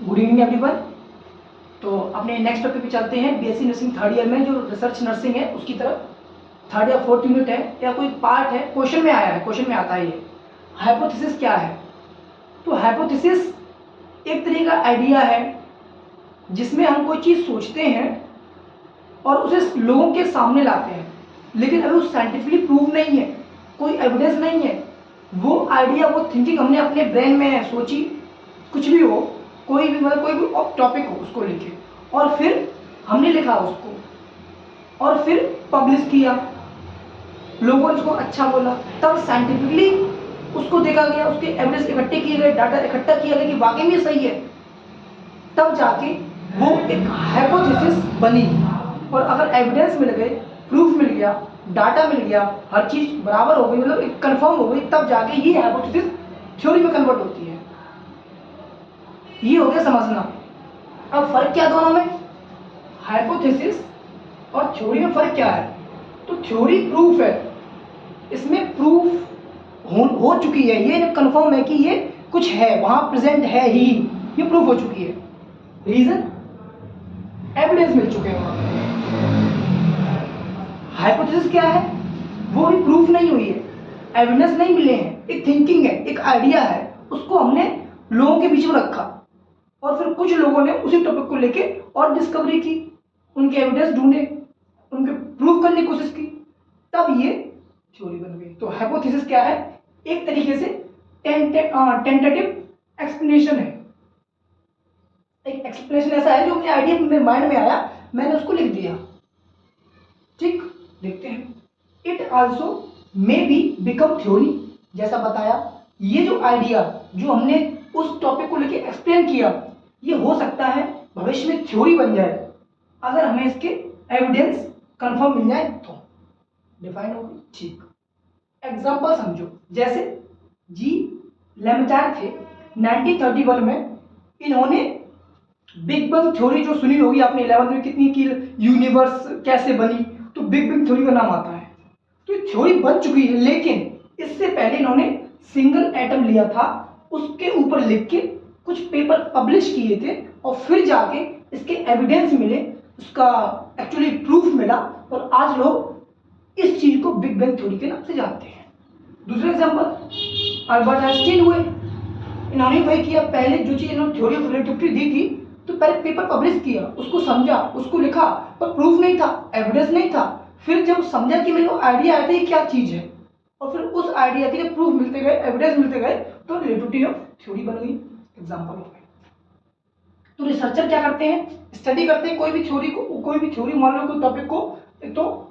Good evening everyone. तो अपने next topic पे चलते हैं। बीएससी नर्सिंग थर्ड ईयर में जो रिसर्च नर्सिंग है उसकी तरफ थर्ड या फोर्थ यूनिट है या कोई पार्ट है, क्वेश्चन में आया है, क्वेश्चन में आता है ये हाइपोथेसिस क्या है। तो हाइपोथेसिस एक तरह का आइडिया है जिसमें हम कोई चीज़ सोचते हैं और उसे लोगों के सामने लाते हैं, लेकिन अभी वो साइंटिफिकली प्रूव नहीं है, कोई एविडेंस नहीं है। वो आइडिया, वो थिंकिंग हमने अपने ब्रेन में सोची, कुछ भी हो, कोई भी मतलब कोई भी टॉपिक हो उसको लेके, और फिर हमने लिखा उसको और फिर पब्लिश किया, लोगों ने उसको अच्छा बोला, तब साइंटिफिकली उसको देखा गया, उसके एविडेंस इकट्ठे किए गए, डाटा इकट्ठा किया गया कि वाकई में सही है, तब जाके वो एक हाइपोथेसिस बनी। और अगर एविडेंस मिल गए, प्रूफ मिल गया, डाटा मिल गया, हर चीज बराबर हो गई, मतलब एक कंफर्म हो गई, तब जाके ये हाइपोथेसिस थ्योरी में कन्वर्ट होती है। ये हो गया समझना। अब फर्क क्या दोनों में, हाइपोथेसिस और थ्योरी में फर्क क्या है? तो थ्योरी प्रूफ है, इसमें प्रूफ हो चुकी है, ये कंफर्म है कि ये कुछ है, वहां प्रेजेंट है ही, ये प्रूफ हो चुकी है, रीजन एविडेंस मिल चुके हैं। हाइपोथेसिस क्या है? वो भी प्रूफ नहीं हुई है, एविडेंस नहीं मिले हैं, एक थिंकिंग है, एक आइडिया है, उसको हमने लोगों के बीच में रखा और फिर कुछ लोगों ने उसी टॉपिक को लेके और डिस्कवरी की, उनके एविडेंस ढूंढे, उनके प्रूव करने की कोशिश की, तब ये थ्योरी बन गई। तो हाइपोथेसिस क्या है? एक तरीके से टेंटेटिव एक्सप्लेनेशन है, एक एक्सप्लेनेशन ऐसा है जो अपने आइडिया मेरे माइंड में आया, मैंने उसको लिख दिया। ठीक, देखते हैं। It also may be become theory, जैसा बताया, ये जो आइडिया जो हमने उस टॉपिक को लेके एक्सप्लेन किया, ये हो सकता है भविष्य में थ्योरी बन जाए, अगर हमें इसके एविडेंस कंफर्म मिल जाए तो। डिफाइन होगी, ठीक। एग्जांपल समझो, जैसे जी लेमेटायर थे 1931 में, इन्होंने बिग बैंग थ्योरी जो सुनी होगी आपने 11th में कितनी की, यूनिवर्स कैसे बनी, तो बिग बैंग थ्योरी का नाम आता है। तो ये थ्योरी बन चुकी है, लेकिन इससे पहले इन्होंने सिंगल एटम लिया था, उसके ऊपर लिख के कुछ पेपर पब्लिश किए थे और फिर जाके इसके एविडेंस मिले, उसका एक्चुअली प्रूफ मिला, और आज लोग इस चीज को बिग बैंग थ्योरी के नाम से जानते हैं। दूसरा एग्जांपल अल्बर्ट आइंस्टीन हुए, इन्होंने वही किया, पहले जो चीज इन्होंने थ्योरी ऑफ रिलेटिविटी दी थी, तो पहले पेपर पब्लिश किया, उसको समझा, उसको लिखा, पर प्रूफ नहीं था, एविडेंस नहीं था। फिर जब समझा कि मेरे को आइडिया आया था ये क्या चीज है, और फिर उस आइडिया के लिए प्रूफ मिलते गए, एविडेंस मिलते गए, तो रिलेटिविटी ऑफ थ्योरी बन गई। एग्जांपल हो गए। तो रिसर्चर क्या करते हैं? स्टडी करते हैं कोई भी थ्योरी को, कोई भी थ्योरी मान लो, कोई टॉपिक को, तो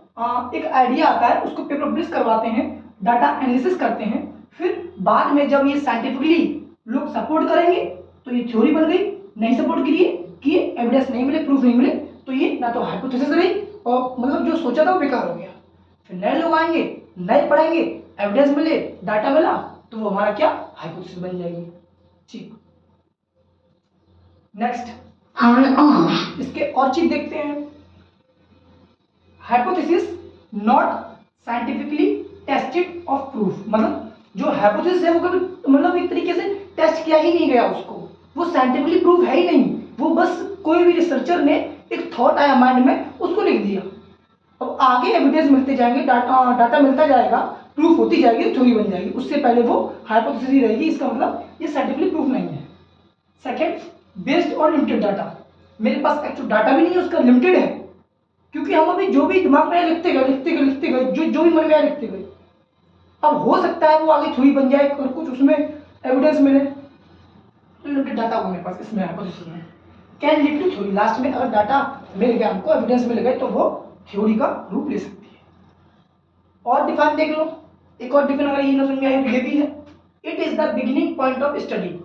एक आइडिया आता है, उसको पेपर पब्लिश करवाते हैं, डाटा एनालिसिस करते हैं, फिर बाद में जब ये साइंटिफिकली लोग सपोर्ट करेंगे तो ये थ्योरी बन गई, नहीं सपोर्ट किए, एविडेंस नहीं मिले, प्रूफ नहीं मिले, तो ये ना तो हाइपोथेसिस रही, और मतलब जो सोचा था वो बेकार हो गया। फिर नए लोग आएंगे, नए पढ़ेंगे, एविडेंस मिले, डाटा मिला, तो वो हमारा क्या, हाइपोथेसिस बन जाएगी। ठीक, नेक्स्ट इसके और चीज देखते हैं। Hypothesis not scientifically tested of proof, मतलब जो हाइपोथेसिस है वो कभी मतलब एक तरीके से टेस्ट किया ही नहीं गया, उसको वो साइंटिफिकली प्रूफ है ही नहीं, वो बस कोई भी रिसर्चर ने एक थॉट आया माइंड में, उसको लिख दिया। अब आगे एविडेंस मिलते जाएंगे, डाटा मिलता जाएगा, प्रूफ होती जाएगी, थ्योरी बन जाएगी, उससे पहले वो हाइपोथेसिस ही रहेगी, इसका मतलब ये साइंटिफिकली प्रूफ नहीं है। Second, based on limited data, मेरे पास एक्चुअल डाटा भी नहीं है, उसका लिमिटेड है, क्योंकि हम अभी जो भी दिमाग में आया लिखते गए, जो भी मन में आया लिखते गए। अब हो सकता है वो आगे थ्योरी बन जाए और कुछ उसमें एविडेंस मिले, तो लिमिटेड डाटा हो मेरे पास, इसमें हाइपोथेसिस में can lead to theory. Last में अगर डाटा मिल गया हमको, एविडेंस मिल गए, तो वो थ्योरी का रूप ले सकती है। और डिफाइन देख लो, एक और डिफाइन अगर ये ना समझ में आए तो ये भी है, it is the beginning point of study.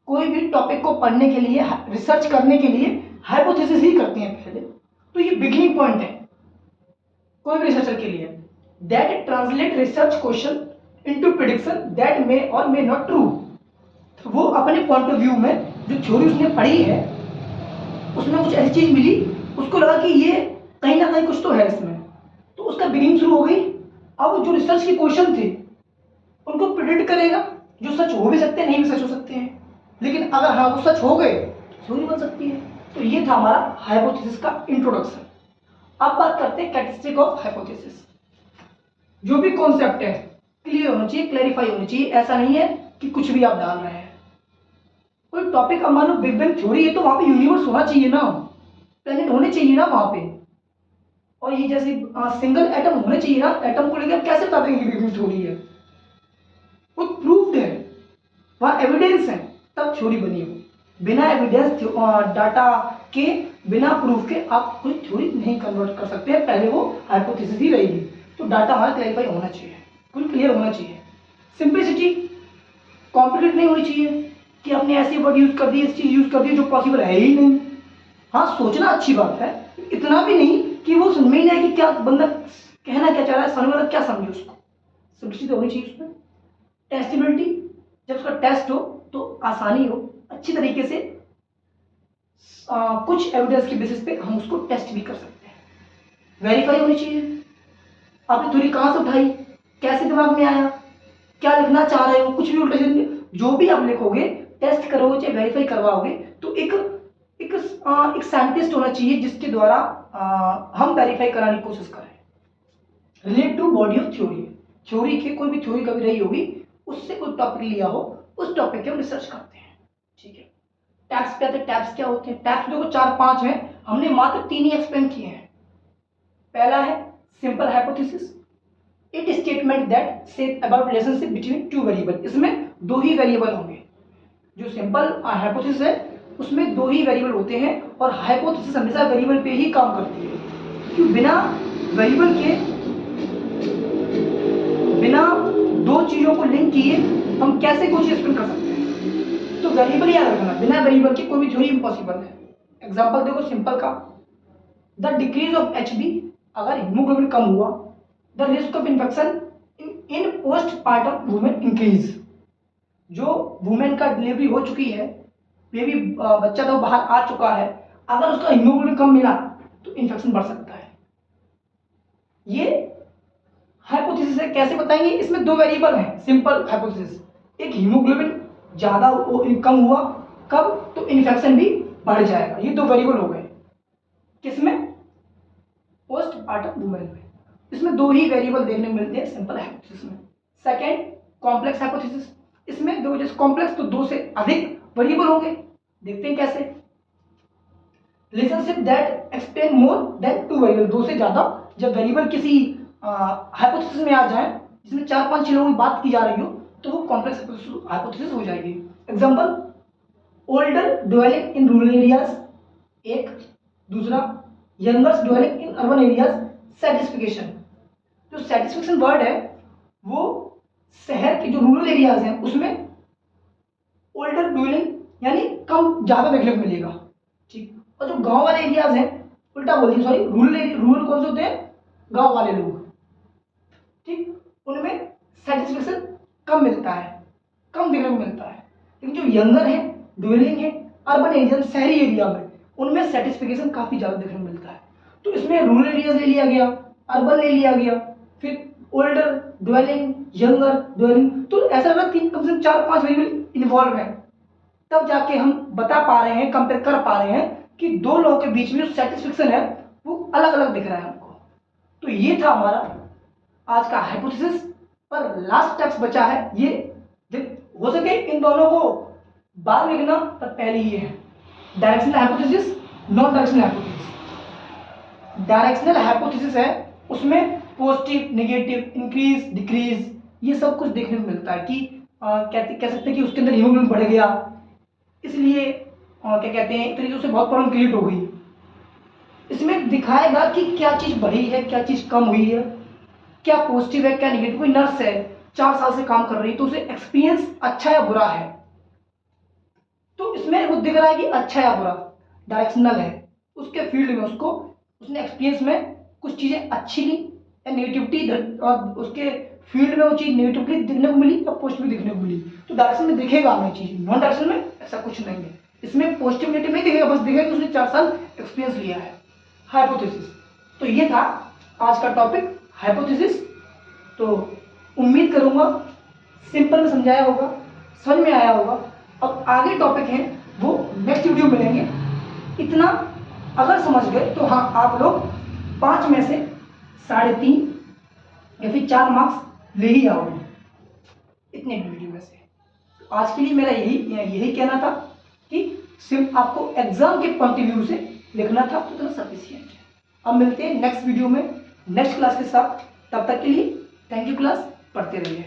कोई भी टॉपिक को पढ़ने के लिए, रिसर्च करने के लिए हाइपोथेसिस ही करते हैं पहले, तो ये बिगिनिंग पॉइंट है कोई भी रिसर्चर के लिए। That translate research question into prediction that may और मे नॉट ट्रू। वो अपने पॉइंट ऑफ व्यू में जो थ्योरी उसने पढ़ी है, उसमें कुछ ऐसी चीज मिली, उसको लगा कि ये कहीं ना कहीं कुछ तो है इसमें, तो उसका बिगिनिंग शुरू हो गई। अब जो रिसर्च के क्वेश्चन थे उनको प्रिडिक्ट करेगा, जो सच हो भी सकते हैं, नहीं भी सच हो सकते हैं, लेकिन अगर हाँ वो सच हो गए थ्योरी बन सकती है। तो ये था हमारा हाइपोथेसिस का इंट्रोडक्शन। अब बात करते हैं कैरेक्टरिस्टिक ऑफ हाइपोथेसिस। जो भी कॉन्सेप्ट है क्लियर होना चाहिए, क्लैरिफाई होनी चाहिए। ऐसा नहीं है कि कुछ भी आप डाल रहे हैं। कोई टॉपिक, अब मान लो बिग बैंग थ्योरी है तो वहां पे यूनिवर्स होना चाहिए ना, प्लेनेट होने चाहिए ना वहां पे। और ये जैसे सिंगल एटम होने चाहिए ना, एटम को लेकर आप कैसे बता देंगे बिग बैंग थ्योरी है? वो प्रूफ्ड है, वहां एविडेंस है, तब थ्योरी बनी हो। बिना एविडेंस डाटा के, बिना प्रूफ के आप कोई थ्योरी नहीं कन्वर्ट कर सकते हैं। पहले वो हाइपोथेसिस ही रहेगी। तो डाटा हमारा क्लैरिफाई होना चाहिए, फुल क्लियर होना चाहिए। सिंपलिसिटी, कॉम्प्लिकेट नहीं होनी चाहिए कि आपने ऐसे वर्ड यूज कर दिए, इस चीज यूज कर दी जो पॉसिबल है ही नहीं। हाँ, सोचना अच्छी बात है, इतना भी नहीं कि वो समझ में ही नहीं आए कि क्या बंदा कहना क्या चाह रहा है, सामने वाला क्या समझे उसको। सिंपलिसिटी होनी चाहिए उसमें। टेस्टिबिलिटी, जब उसका टेस्ट हो तो आसानी हो, अच्छी तरीके से कुछ एविडेंस के बेसिस पे हम उसको टेस्ट भी कर सकते हैं। वेरीफाई होनी चाहिए, आपने थ्योरी कहाँ से उठाई, कैसे दिमाग में आया, क्या लिखना चाह रहे हो, कुछ भी उल्टा सीधा जो भी आप लिखोगे, टेस्ट करोगे चाहे वेरीफाई करवाओगे, तो एक साइंटिस्ट होना चाहिए जिसके द्वारा हम वेरीफाई कराने की कोशिश करें। Relate to body of theory, theory के कोई भी थ्योरी कभी रही होगी, उससे कोई टॉपिक लिया हो, उस टॉपिक के हम रिसर्च करते हैं। ठीक है, टैप्स पे आते हैं। टैप्स क्या होते हैं? टैप्स देखो 4-5 हैं, हमने मात्र 3 ही एक्सप्लेन किए हैं। पहला है simple hypothesis, it statement that say about relationship between two variable. इसमें 2 ही वेरिएबल होंगे। जो सिंपल हाइपोथेसिस है उसमें 2 ही वेरिएबल होते हैं, और हाइपोथेसिस हमेशा वेरिएबल पे ही काम करती है, क्योंकि बिना वेरिएबल के, बिना 2 चीजों को लिंक किए हम कैसे कुछ एक्सप्लेन कर सकते हैं? तो वेरिएबल याद रखना, बिना वेरिएबल के कोई भी थ्योरी इम्पॉसिबल है। एग्जांपल देखो सिंपल का, द डिक्रीज ऑफ HB, अगर हीमोग्लोबिन कम हुआ, the risk of infection in post partum women increase. जो वुमेन का डिलीवरी हो चुकी है, बेबी बच्चा तो बाहर आ चुका है, अगर उसका हीमोग्लोबिन कम मिला तो इन्फेक्शन बढ़ सकता है। ये हाइपोथेसिस है। कैसे बताएंगे? इसमें 2 वेरिएबल हैं। सिंपल हाइपोथेसिस, एक हीमोग्लोबिन ज्यादा कम हुआ कब, तो इन्फेक्शन भी बढ़ जाएगा। ये 2 वेरिएबल हो गए किसमें? पोस्ट पार्टम वुमेन में। इसमें 2 ही वेरिएबल देखने को मिलते हैं सिंपल हाइपोथेसिस में। सेकेंड, कॉम्प्लेक्स हाइपोथेसिस, इसमें 2 जैसे कॉम्प्लेक्स तो 2 से अधिक वेरिएबल होंगे। देखते हैं कैसे। Relationship that explain more than 2 variable, 2 से ज्यादा जब वेरिएबल किसी हाइपोथेसिस में आ जाए जिसमें 4-5 लोगों की बात की जा रही हो, तो वो कॉम्प्लेक्स हाइपोथेसिस हो जाएगी। Example, older dwelling in rural areas, एक। दूसरा, youngers dwelling in urban areas satisfaction. जो सेटिस्फिकेशन वर्ड है वो शहर के जो रूरल एरियाज हैं उसमें ओल्डर ड्वेलिंग यानी कम ज्यादा देखने को मिलेगा। ठीक, और जो गांव वाले एरियाज हैं, उल्टा बोलिए, सॉरी, रूरल कौन से होते हैं? गांव वाले लोग। ठीक, उनमें सेटिस्फेक्शन कम मिलता है, कम देखने को मिलता है। लेकिन जो यंगर है, ड्वेलिंग है अर्बन एरिया, शहरी एरिया में, उनमें सेटिस्फेक्शन काफी ज्यादा देखने को मिलता है। तो इसमें रूरल एरियाज ले लिया गया, अर्बन ले लिया गया, फिर ओल्डर ड्वेलिंग, यंगर ड्वेलिंग, तो ऐसा लगा कि कम से कम 4-5 वेरिएबल इन्वॉल्व है, तब जाके हम बता पा रहे हैं, कंपेयर कर पा रहे हैं कि 2 लोगों के बीच में जो सेटिस्फेक्शन है वो अलग अलग दिख रहा है हमको। तो ये था हमारा आज का हाइपोथेसिस। पर लास्ट टेक्स्ट बचा है, ये हो सके इन दोनों को बाद में लिखना, पर पहले ये है directional hypothesis, non directional hypothesis. Directional hypothesis है, उसमें पॉजिटिव, नेगेटिव, इंक्रीज, डिक्रीज, ये सब कुछ देखने को मिलता है कि कह सकते हैं कि उसके अंदर हीमोग्लोबिन बढ़ गया, इसलिए क्या कहते हैं, एक तरीके से बहुत प्रॉब्लम क्रिएट हो गई। इसमें दिखाएगा कि क्या चीज बढ़ी है, क्या चीज कम हुई है, क्या पॉजिटिव है, क्या नेगेटिव। कोई नर्स है 4 साल से काम कर रही है, तो उसे एक्सपीरियंस अच्छा या बुरा है, तो इसमें वो दिख रहा है कि अच्छा या बुरा, डायरेक्शनल है। उसके फील्ड में उसको, उसने एक्सपीरियंस में कुछ चीजें अच्छी ली या नेगेटिविटी, और उसके फील्ड में वो चीज नेगेटिवली दिखने को मिली या पॉजिटिव दिखने को मिली, तो डायरेक्शन में दिखेगा हमें चीज। नॉन डायरेक्शन में ऐसा कुछ नहीं है, इसमें पॉजिटिव नेगेटिव नहीं दिखेगा, बस दिखेगा कि उसने 4 साल एक्सपीरियंस लिया है। हाइपोथेसिस, तो ये था आज का टॉपिक हाइपोथेसिस। तो उम्मीद करूंगा सिंपल में समझाया होगा, समझ में आया होगा। अब आगे टॉपिक है वो नेक्स्ट वीडियो मिलेंगे। इतना अगर समझ गए तो हाँ, आप लोग 5 में से 3.5 या फिर 4 मार्क्स ले ही आओगे इतने वीडियो में से। आज के लिए मेरा यही कहना था कि सिर्फ आपको एग्जाम के पॉइंट ऑफ व्यू से लिखना था, उतना सफिशिएंट है। अब मिलते हैं नेक्स्ट वीडियो में नेक्स्ट क्लास के साथ। तब तक के लिए थैंक यू क्लास, पढ़ते रहिए।